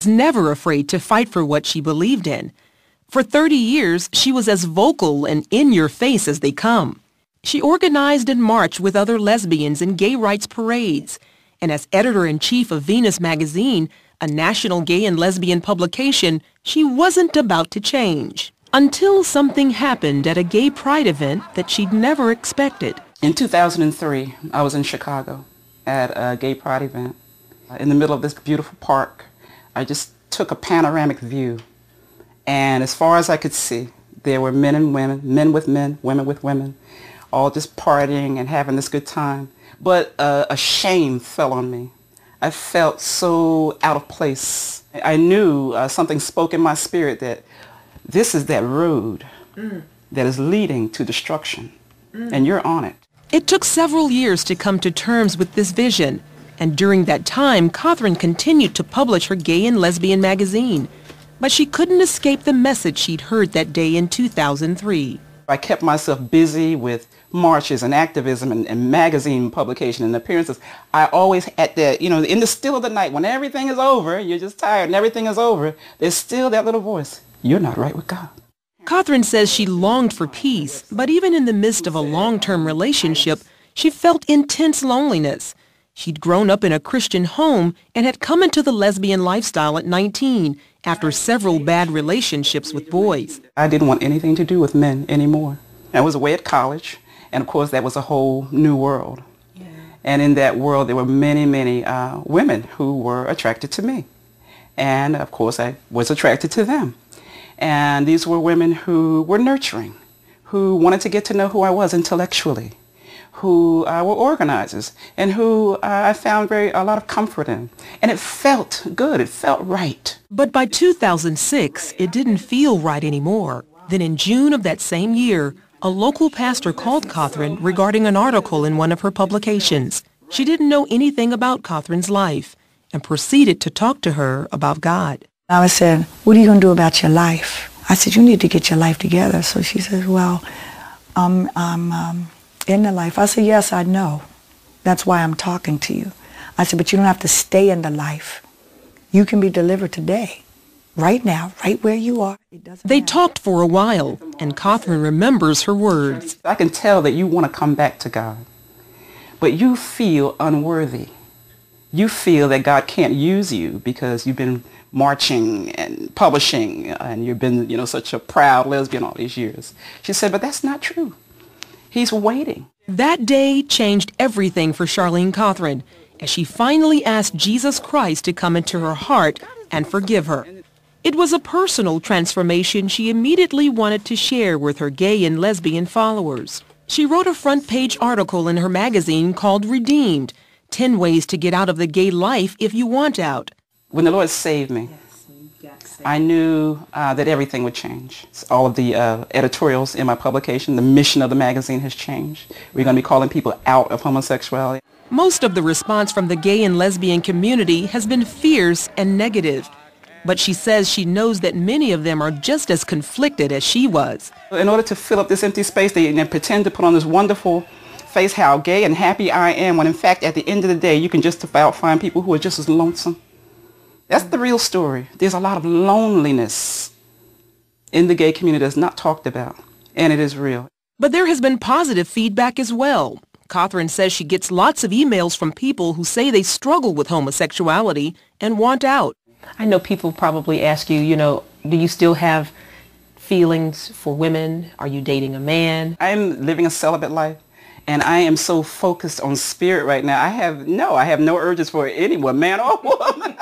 Never afraid to fight for what she believed in. For 30 years, she was as vocal and in your face as they come. She organized and marched with other lesbians in gay rights parades. And as editor-in-chief of Venus magazine, a national gay and lesbian publication, she wasn't about to change. Until something happened at a gay pride event that she'd never expected. In 2003, I was in Chicago at a gay pride event. In the middle of this beautiful park, I just took a panoramic view. And as far as I could see, there were men and women, men with men, women with women, all just partying and having this good time. But a shame fell on me. I felt so out of place. I knew something spoke in my spirit that this is that road that is leading to destruction, and you're on it. It took several years to come to terms with this vision, and during that time, Cothran continued to publish her gay and lesbian magazine. But she couldn't escape the message she'd heard that day in 2003. I kept myself busy with marches and activism and magazine publication and appearances. I always at that, in the still of the night, when everything is over, you're just tired and everything is over, there's still that little voice. You're not right with God. Cothran says she longed for peace, but even in the midst of a long-term relationship, she felt intense loneliness. She'd grown up in a Christian home and had come into the lesbian lifestyle at 19 after several bad relationships with boys. I didn't want anything to do with men anymore. I was away at college, and of course that was a whole new world. Yeah. And in that world there were many, many women who were attracted to me. And of course I was attracted to them. And these were women who were nurturing, who wanted to get to know who I was intellectually, who were organizers, and who I found a lot of comfort in. And it felt good. It felt right. But by 2006, it didn't feel right anymore. Then in June of that same year, a local pastor called Cothran regarding an article in one of her publications. She didn't know anything about Cothran's life and proceeded to talk to her about God. I said, what are you going to do about your life? I said, you need to get your life together. So she says, well, I'm in the life. I said, yes, I know. That's why I'm talking to you. I said, but you don't have to stay in the life. You can be delivered today, right now, right where you are. They talked for a while, and Cothran remembers her words. I can tell that you want to come back to God, but you feel unworthy. You feel that God can't use you because you've been marching and publishing, and you've been, such a proud lesbian all these years. She said, but that's not true. He's waiting. That day changed everything for Charlene Cothran as she finally asked Jesus Christ to come into her heart and forgive her. It was a personal transformation she immediately wanted to share with her gay and lesbian followers. She wrote a front-page article in her magazine called Redeemed, 10 Ways to Get Out of the Gay Life If You Want Out. When the Lord saved me, I knew that everything would change. All of the editorials in my publication, the mission of the magazine has changed. We're going to be calling people out of homosexuality. Most of the response from the gay and lesbian community has been fierce and negative. But she says she knows that many of them are just as conflicted as she was. In order to fill up this empty space, they pretend to put on this wonderful face how gay and happy I am, when in fact at the end of the day you can just about find people who are just as lonesome. That's the real story. There's a lot of loneliness in the gay community that's not talked about, and it is real. But there has been positive feedback as well. Cothran says she gets lots of emails from people who say they struggle with homosexuality and want out. I know people probably ask you, do you still have feelings for women? Are you dating a man? I'm living a celibate life. And I am so focused on spirit right now. I have no urges for anyone, man or woman.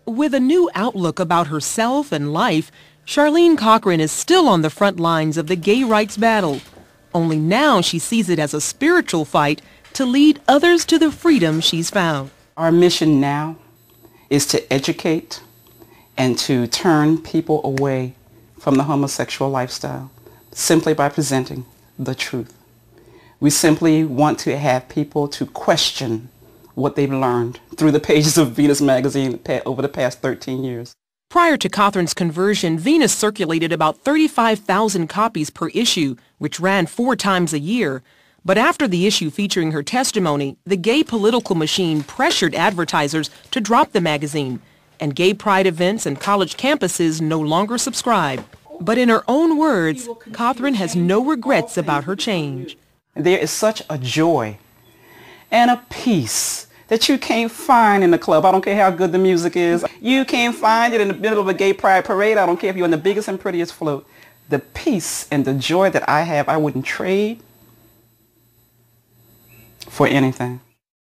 With a new outlook about herself and life, Charlene Cothran is still on the front lines of the gay rights battle. Only now she sees it as a spiritual fight to lead others to the freedom she's found. Our mission now is to educate and to turn people away from the homosexual lifestyle simply by presenting the truth. We simply want to have people to question what they've learned through the pages of Venus magazine over the past 13 years. Prior to Cothran's conversion, Venus circulated about 35,000 copies per issue, which ran 4 times a year. But after the issue featuring her testimony, the gay political machine pressured advertisers to drop the magazine. and gay pride events and college campuses no longer subscribe. But in her own words, Cothran has no regrets about her change. There is such a joy and a peace that you can't find in the club. I don't care how good the music is. You can't find it in the middle of a gay pride parade. I don't care if you're on the biggest and prettiest float. The peace and the joy that I have, I wouldn't trade for anything.